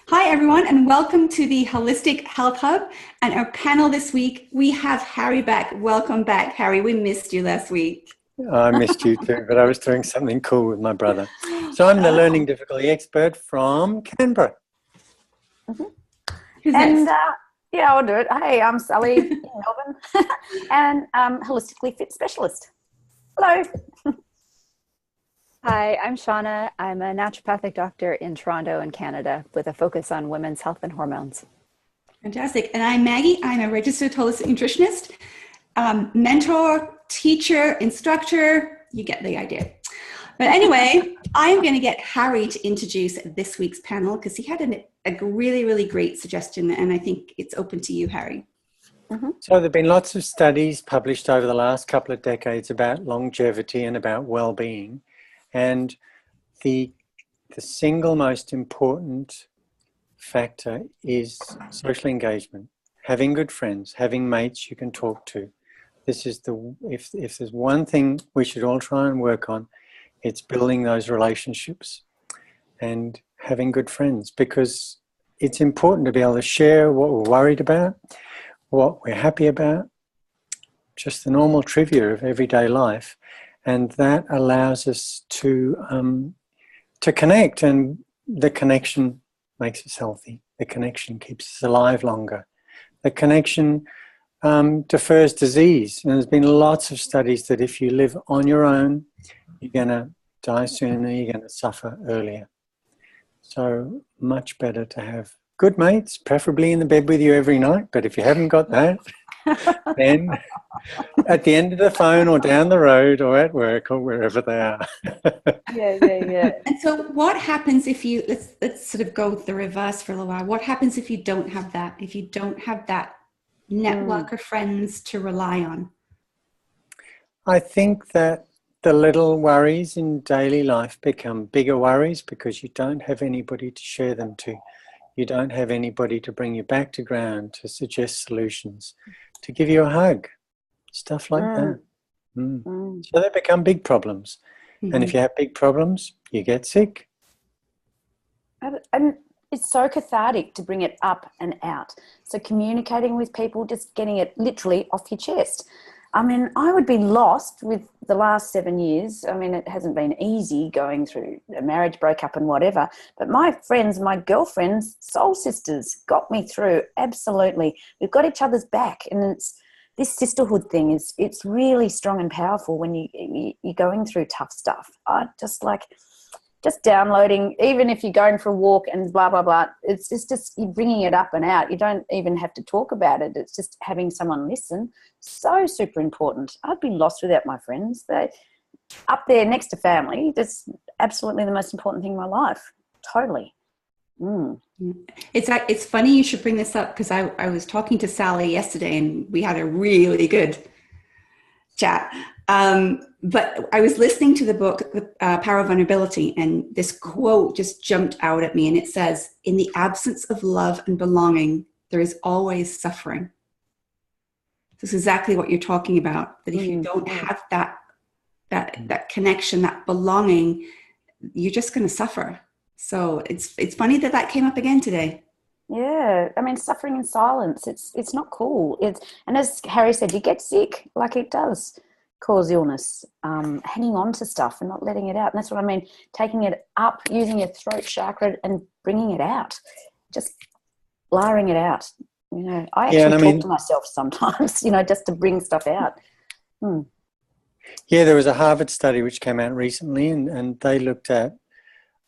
Hi, everyone, and welcome to the Holistic Health Hub. And our panel this week, we have Harry back. Welcome back, Harry. We missed you last week. I missed you too, but I was doing something cool with my brother. So I'm the learning difficulty expert from Canberra. Who's And next? yeah, I'll do it. Hey, I'm Sally in Melbourne and holistically fit specialist. Hello. Hi, I'm Shauna. I'm a naturopathic doctor in Toronto in Canada with a focus on women's health and hormones. Fantastic. And I'm Maggie. I'm a registered holistic nutritionist, mentor, teacher, instructor. You get the idea. But anyway, I'm going to get Harry to introduce this week's panel because he had a really, really great suggestion. And I think it's open to you, Harry. So there have been lots of studies published over the last couple of decades about longevity and about well-being. And the single most important factor is social engagement, having good friends, having mates you can talk to. This is if there's one thing we should all try and work on, it's building those relationships and having good friends, because it's important to be able to share what we're worried about, what we're happy about, just the normal trivia of everyday life. And that allows us to connect, and the connection makes us healthy. The connection keeps us alive longer. The connection defers disease. And there's been lots of studies that if you live on your own, you're going to die sooner, you're going to suffer earlier. So much better to have good mates, preferably in the bed with you every night. But if you haven't got that, then at the end of the phone or down the road or at work or wherever they are. Yeah. And so what happens if you, let's sort of go with the reverse for a little while. What happens if you don't have that? If you don't have that network of friends to rely on? I think that the little worries in daily life become bigger worries because you don't have anybody to share them to. You don't have anybody to bring you back to ground, to suggest solutions, to give you a hug, stuff like that. So they become big problems. And if you have big problems, you get sick. And it's so cathartic to bring it up and out. So communicating with people, just getting it literally off your chest. I mean, I would be lost with the last 7 years. I mean, it hasn't been easy going through a marriage breakup and whatever. But my friends, my girlfriends, soul sisters got me through. Absolutely. We've got each other's back. And it's this sisterhood thing it's really strong and powerful when you're going through tough stuff. I just downloading, even if you're going for a walk and blah, blah, blah, it's just you're bringing it up and out. You don't even have to talk about it. It's just having someone listen. So super important. I'd be lost without my friends. They up there next to family. That's absolutely the most important thing in my life. Totally. It's funny you should bring this up because I was talking to Sally yesterday and we had a really good chat. But I was listening to the book, The Power of Vulnerability, and this quote just jumped out at me. And it says, in the absence of love and belonging, there is always suffering. This is exactly what you're talking about, that if you don't have that connection, that belonging, you're just going to suffer. So it's funny that came up again today. Yeah, I mean, suffering in silence, it's not cool. And as Harry said, you get sick, like it does cause illness, hanging on to stuff and not letting it out. And that's what I mean, taking it up, using your throat chakra and bringing it out, just blaring it out. You know, I actually talk to myself sometimes, just to bring stuff out. Yeah, there was a Harvard study which came out recently, and they looked at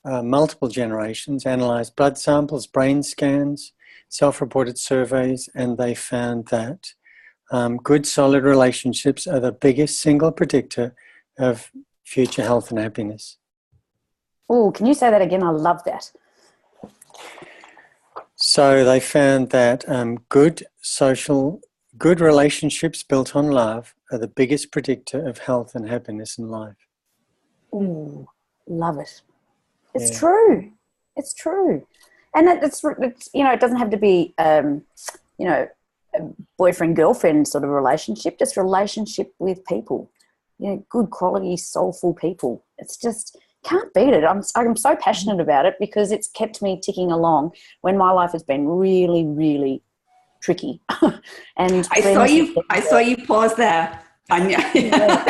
multiple generations, analysed blood samples, brain scans, self-reported surveys, and they found that good, solid relationships are the biggest single predictor of future health and happiness. Oh, can you say that again? I love that. So they found that good relationships built on love are the biggest predictor of health and happiness in life. Ooh, love it. It's true. It's true. And it's it doesn't have to be, a boyfriend-girlfriend sort of relationship, just relationship with people, good quality, soulful people. It's just, can't beat it. I'm so passionate about it because it's kept me ticking along when my life has been really, really tricky. And I saw you pause there, Anya. Yeah.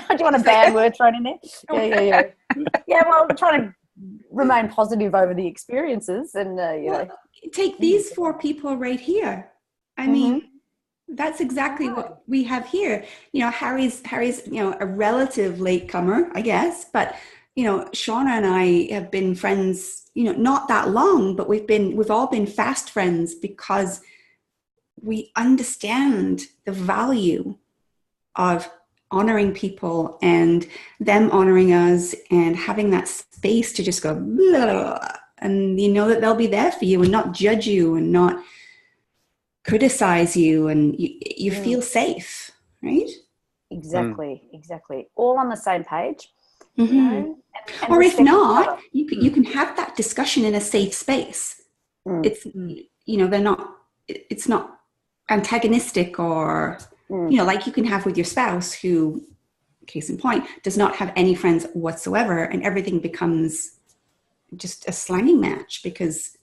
Do you want a bad word thrown in there? Yeah. Yeah, well, I'm trying to remain positive over the experiences, and take these 4 people right here. I mean, that's exactly what we have here. Harry's a relative latecomer, I guess, but Shauna and I have been friends not that long, but we've all been fast friends because we understand the value of honoring people and them honoring us and having that space to just go blah, and that they'll be there for you and not judge you and not criticize you, and you feel safe, right? Exactly. All on the same page. And or if not, you can have that discussion in a safe space. It's they're not. It's not antagonistic or like you can have with your spouse, who, case in point, does not have any friends whatsoever, and everything becomes just a slanging match because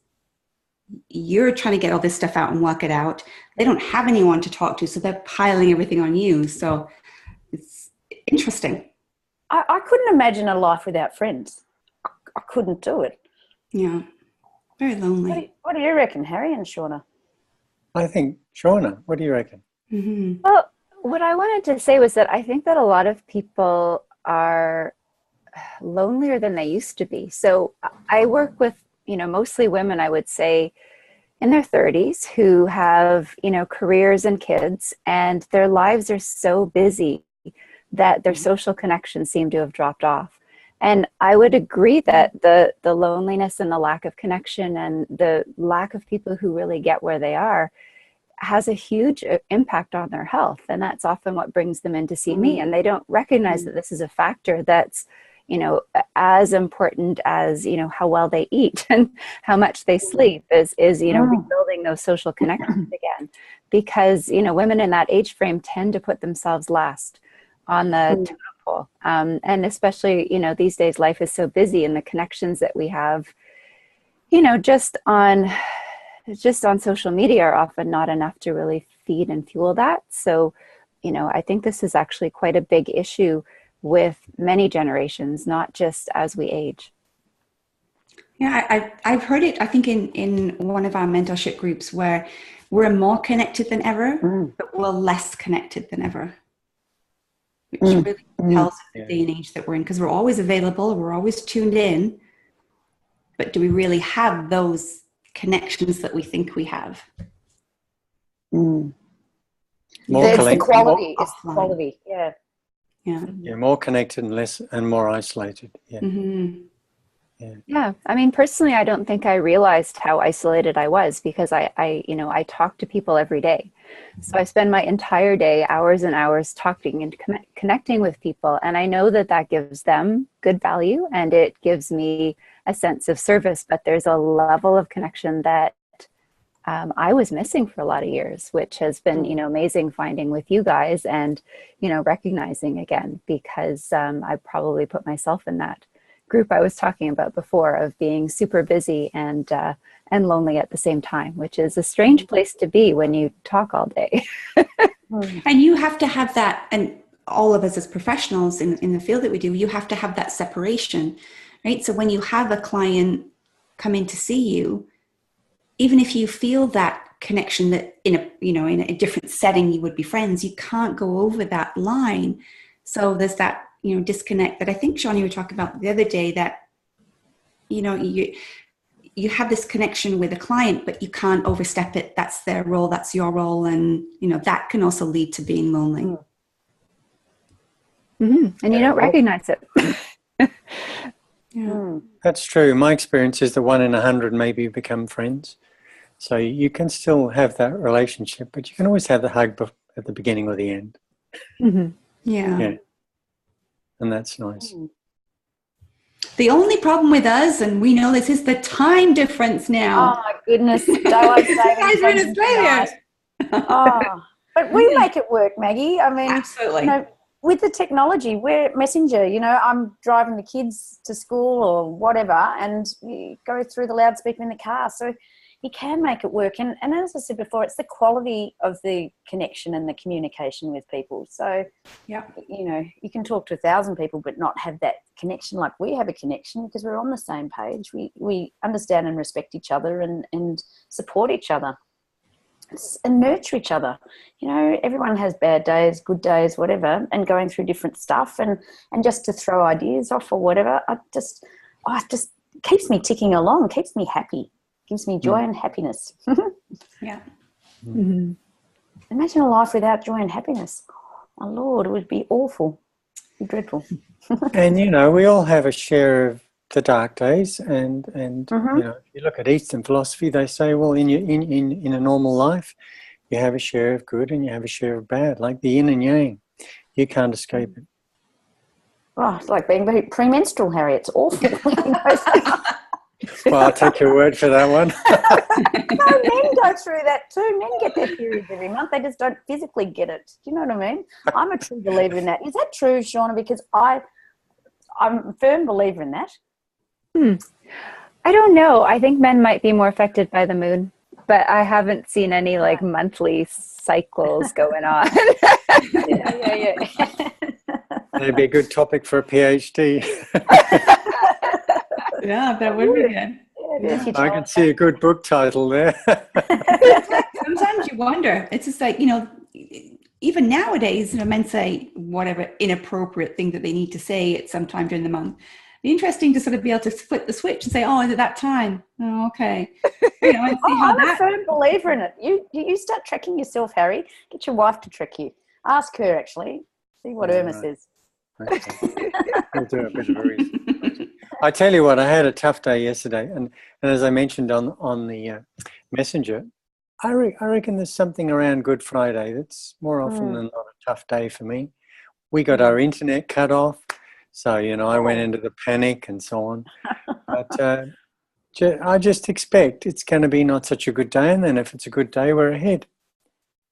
you're trying to get all this stuff out and work it out. They don't have anyone to talk to, so they're piling everything on you. So it's interesting. I couldn't imagine a life without friends. I couldn't do it. Yeah, very lonely. What do you reckon, Harry and Shauna? I think, Shauna, what do you reckon? Well, what I wanted to say was that I think that a lot of people are lonelier than they used to be. So I work with, mostly women, I would say, in their 30s who have, careers and kids, and their lives are so busy that their social connections seem to have dropped off. And I would agree that the loneliness and the lack of connection and the lack of people who really get where they are has a huge impact on their health. And that's often what brings them in to see me. And they don't recognize that this is a factor that's, as important as, how well they eat and how much they sleep is rebuilding those social connections again. Because, women in that age frame tend to put themselves last on the totem pole. And especially, these days life is so busy, and the connections that we have, just on social media are often not enough to really feed and fuel that. So, I think this is actually quite a big issue with many generations, not just as we age. Yeah, I've heard it, I think, in one of our mentorship groups, where we're more connected than ever, but we're less connected than ever, which really tells the day and age that we're in, because we're always available, we're always tuned in, but do we really have those connections that we think we have? More It's the quality. More it's the quality. Yeah. Yeah, more connected and less and more isolated. Yeah. Yeah. I mean, personally, I don't think I realized how isolated I was, because I talk to people every day. So I spend my entire day, hours and hours, talking and connecting with people. And I know that gives them good value, and it gives me a sense of service. But there's a level of connection that I was missing for a lot of years, which has been, amazing finding with you guys and, recognizing again, because I probably put myself in that group I was talking about before, of being super busy and lonely at the same time, which is a strange place to be when you talk all day. And you have to have that, and all of us as professionals in the field that we do, you have to have that separation, right? So when you have a client come in to see you, even if you feel that connection that in a different setting you would be friends, you can't go over that line. So there's that disconnect that I think, Sean, you were talking about the other day, that you have this connection with a client, but you can't overstep it. That's their role, that's your role, and that can also lead to being lonely. And you don't recognize it. That's true. My experience is that 1 in 100 maybe become friends. So you can still have that relationship, but you can always have the hug at the beginning or the end. Yeah. And that's nice. The only problem with us, and we know this, is the time difference now. Oh my goodness. Daylight saving Guys are in Australia. but we make it work, Maggie. I mean, Absolutely. with the technology, we're messenger, I'm driving the kids to school or whatever, and you go through the loudspeaker in the car. So you can make it work. And as I said before, it's the quality of the connection and the communication with people. So, yeah, you can talk to 1,000 people but not have that connection like we have a connection, because we're on the same page. We understand and respect each other and support each other and nurture each other. Everyone has bad days, good days, whatever, and going through different stuff, and just to throw ideas off or whatever, it just keeps me ticking along, keeps me happy, gives me joy and happiness. yeah. Mm-hmm. Imagine a life without joy and happiness. My Lord, it would be awful. It'd be dreadful. And, we all have a share of the dark days, and if you look at Eastern philosophy, they say, well, in a normal life, you have a share of good and you have a share of bad, like the yin and yang. You can't escape it. Oh, it's like being premenstrual, Harry. It's awful. Well, I'll take your word for that one. No, men go through that too. Men get their periods every month. They just don't physically get it. Do you know what I mean? I'm a true believer in that. Is that true, Shauna? Because I'm a firm believer in that. I don't know. I think men might be more affected by the moon, but I haven't seen any monthly cycles going on. Yeah. That'd be a good topic for a PhD. Yeah, that would be good. Yeah. I can see a good book title there. Sometimes you wonder. It's just like, even nowadays, men say whatever inappropriate thing that they need to say at some time during the month. It'd be interesting to sort of be able to flip the switch and say, oh, is it that time? Oh, okay. And see how I'm a firm believer in it. You start tracking yourself, Harry. Get your wife to trick you. Ask her, actually. See what Irma says. Okay. We'll do a bit of a research. I tell you what, I had a tough day yesterday, and as I mentioned on the messenger, I reckon there's something around Good Friday that's more often than not a tough day for me. We got our internet cut off, so I went into the panic and so on. But I just expect it's going to be not such a good day, and then if it's a good day, we're ahead.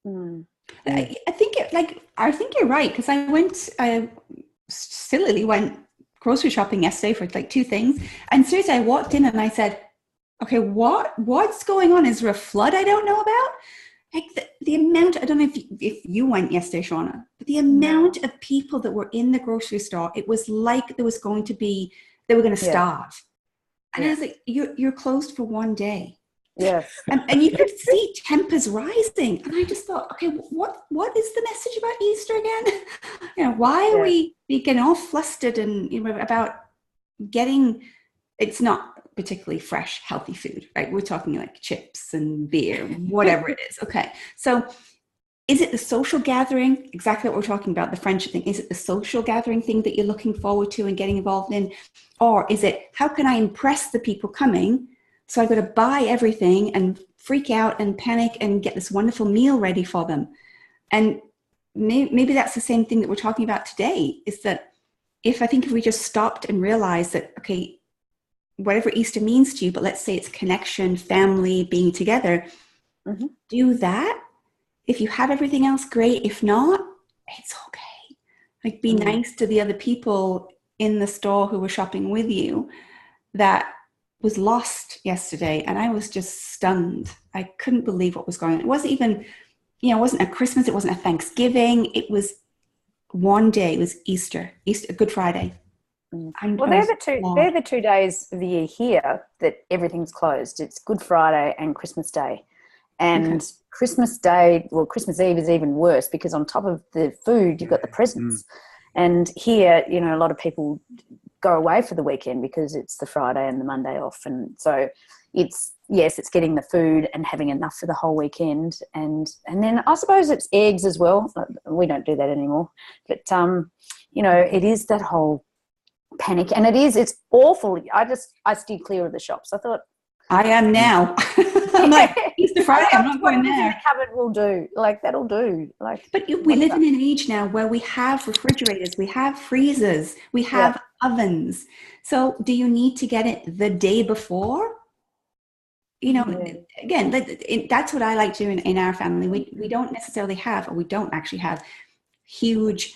I think you're right, because I sillily went grocery shopping yesterday for like 2 things, and seriously, I walked in and I said, okay, what's going on? Is there a flood I don't know about? Like the amount, I don't know if you went yesterday, Shauna, but the amount of people that were in the grocery store, it was like they were going to starve. And I was like, you're closed for 1 day. Yes. And you could see tempers rising. And I just thought, okay, what is the message about Easter again? Why are we getting all flustered and about getting, it's not particularly fresh, healthy food, right? We're talking like chips and beer, whatever it is. Okay. So is it the social gathering? Exactly what we're talking about, the friendship thing. Is it the social gathering thing that you're looking forward to and getting involved in? Or is it, how can I impress the people coming? So I've got to buy everything and freak out and panic and get this wonderful meal ready for them. And maybe that's the same thing that we're talking about today, is that if we just stopped and realized that, okay, whatever Easter means to you, but let's say it's connection, family, being together, do that. If you have everything else, great. If not, it's okay. Like, be nice to the other people in the store who were shopping with you that was lost yesterday. And I was just stunned. I couldn't believe what was going on. It wasn't even, it wasn't a Christmas. It wasn't a Thanksgiving. It was 1 day. It was Easter, Good Friday. Well, they're the 2 days of the year here that everything's closed. It's Good Friday and Christmas Day. And Christmas Day, Christmas Eve is even worse, because on top of the food, you've got the presents. And here, a lot of people go away for the weekend because it's the Friday and the Monday off. And so it's getting the food and having enough for the whole weekend. And then I suppose it's eggs as well. We don't do that anymore. But, it is that whole panic. And it's awful. I steer clear of the shops. I thought, I am now. I'm like, Easter Friday, I'm not going there. The cupboard will do. Like, that'll do. Like, but we live in an age now where we have refrigerators, we have freezers, we have ovens. So do you need to get it the day before? Again, that's what I like doing in our family. We don't necessarily have, or we don't actually have huge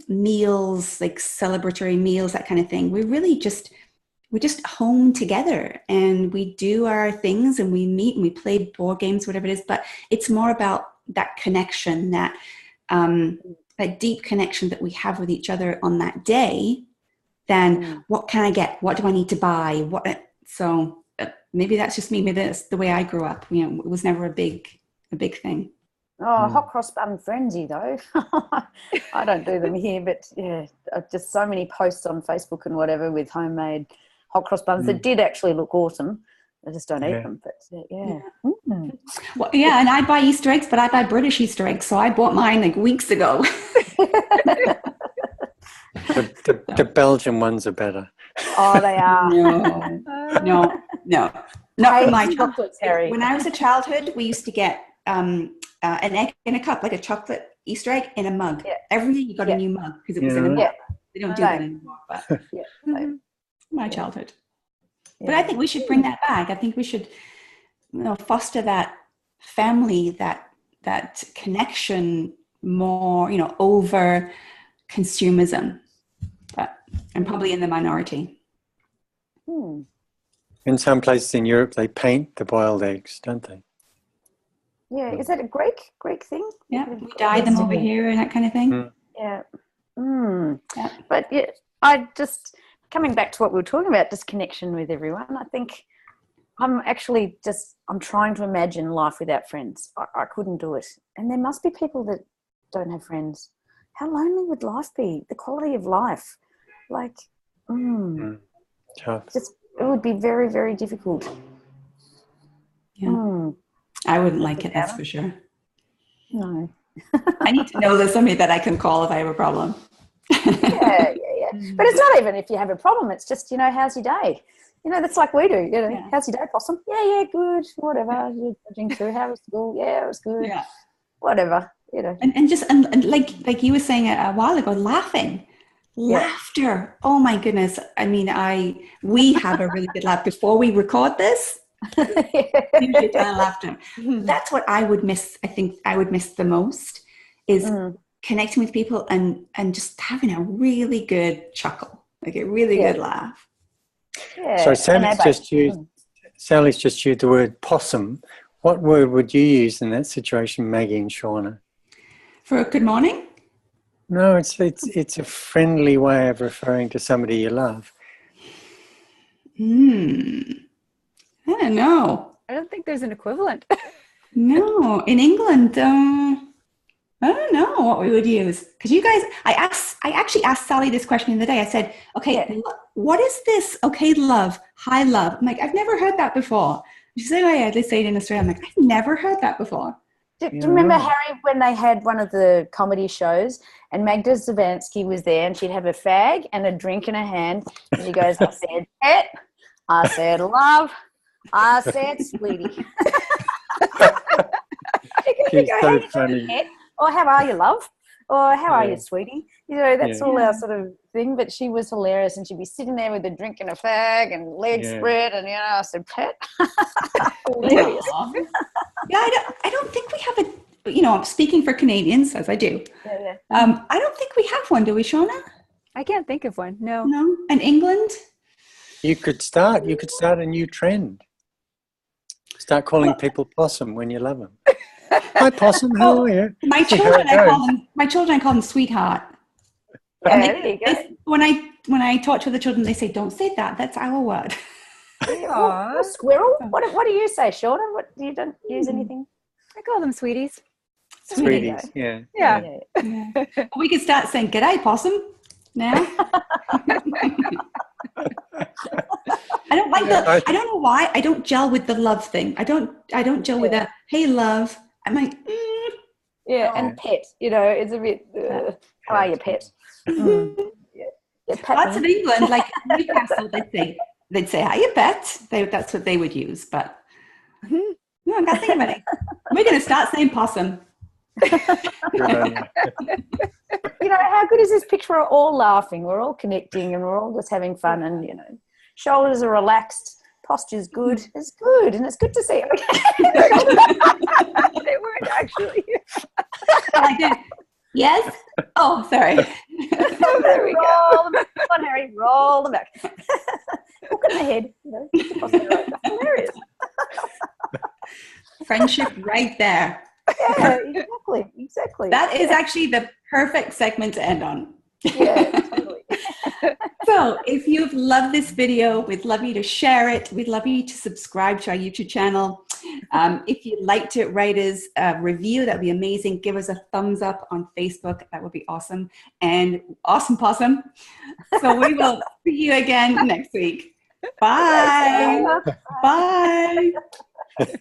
meals, like celebratory meals, that kind of thing. We're just home together and we do our things and we meet and we play board games, whatever it is. But it's more about that connection, that deep connection that we have with each other on that day than what can I get? What do I need to buy? So maybe that's just me. Maybe that's the way I grew up. You know, it was never a big thing. Oh, hot cross bun frenzy though. I don't do them here, but yeah, just so many posts on Facebook and whatever with homemade hot cross buns that did actually look awesome. I just don't eat them, but yeah. Well, yeah, and I buy Easter eggs, but I buy British Easter eggs, so I bought mine like weeks ago. The Belgian ones are better. Oh, they are. No. Not for my chocolates, Harry. When I was a childhood, we used to get an egg in a cup, like a chocolate Easter egg in a mug. Yeah. Every year you got a new mug because it was in a mug. Yeah. They don't do that anymore, but my childhood. Yeah. But I think we should bring that back. I think we should, foster that family, that connection more, over consumerism. But I'm probably in the minority. In some places in Europe, they paint the boiled eggs, don't they? Yeah, is that a Greek thing? Yeah, we dye them over here and that kind of thing. Yeah. Yeah. But yeah, I just, coming back to what we were talking about, just connection with everyone, I think I'm trying to imagine life without friends. I couldn't do it. And there must be people that don't have friends. How lonely would life be? The quality of life. Like, tough. It would be very, very difficult. Yeah. I wouldn't like it, that's for sure. No. I need to know there's somebody that I can call if I have a problem. Yeah. But it's not even if you have a problem. It's just, how's your day? That's like we do. How's your day, Possum? Yeah, good. Whatever. You're trudging through. How was school? Yeah, it was good. Yeah. Whatever. And like you were saying a while ago, laughter. Oh my goodness. I mean, we have a really good laugh before we record this. Usually laughter. That's what I would miss. I think I would miss the most is connecting with people and just having a really good chuckle, like a really good laugh. Yeah. So Sally's just used the word possum. What word would you use in that situation, Maggie and Shauna? For a good morning? No, it's a friendly way of referring to somebody you love. I don't know. I don't think there's an equivalent. No, in England, I don't know what we would use. Because you guys, I actually asked Sally this question the other day. I said, okay, what is this? Okay, love, hi, love. I'm like, I've never heard that before. She said, oh yeah, they say it in Australia. I'm like, I've never heard that before. Do you remember, Harry, when they had one of the comedy shows and Magda Zavansky was there and she'd have a fag and a drink in her hand and she goes, I said pet, I said love, I said sweetie. She's so funny. Pet? Or how are you, love? Or how are you, sweetie? That's all our sort of thing. But she was hilarious and she'd be sitting there with a drink and a fag and legs spread and, I said pet. Hilarious. I don't think we have a, speaking for Canadians, as I do, I don't think we have one, do we, Shauna? I can't think of one, no. No? And England? You could start a new trend. Start calling people Possum when you love them. Hi, Possum, how are you? My children, I call them sweetheart. There you go. When I talk to the children, they say, don't say that, that's our word. Squirrel? What do you say, Shauna? You don't use anything? I call them sweeties. Sweeties, yeah. We could start saying, g'day, Possum, now. I don't like I don't know why, I don't gel with the love thing. I don't gel with that, hey, love. I'm like, and pet, it's a bit, how are you, pet? Lots of England, like Newcastle, they'd say, hiya, pet. That's what they would use, but no, I can't think of any. We're going to start saying possum. How good is this picture? We're all laughing, we're all connecting, and we're all just having fun, and shoulders are relaxed, posture's good. It's good, and it's good to see them. They weren't actually. Yes? Oh, sorry. There we go. Roll them back. Come on, Harry, roll them back. Hook in the head. You know, just across the road. That's hilarious. Friendship right there. Yeah, exactly. That is actually the perfect segment to end on. Yeah, totally. So if you've loved this video, we'd love you to share it. We'd love you to subscribe to our YouTube channel. If you'd like to write us a review, that would be amazing. Give us a thumbs up on Facebook. That would be awesome. And awesome possum. So we will see you again next week. Bye. Bye. Bye.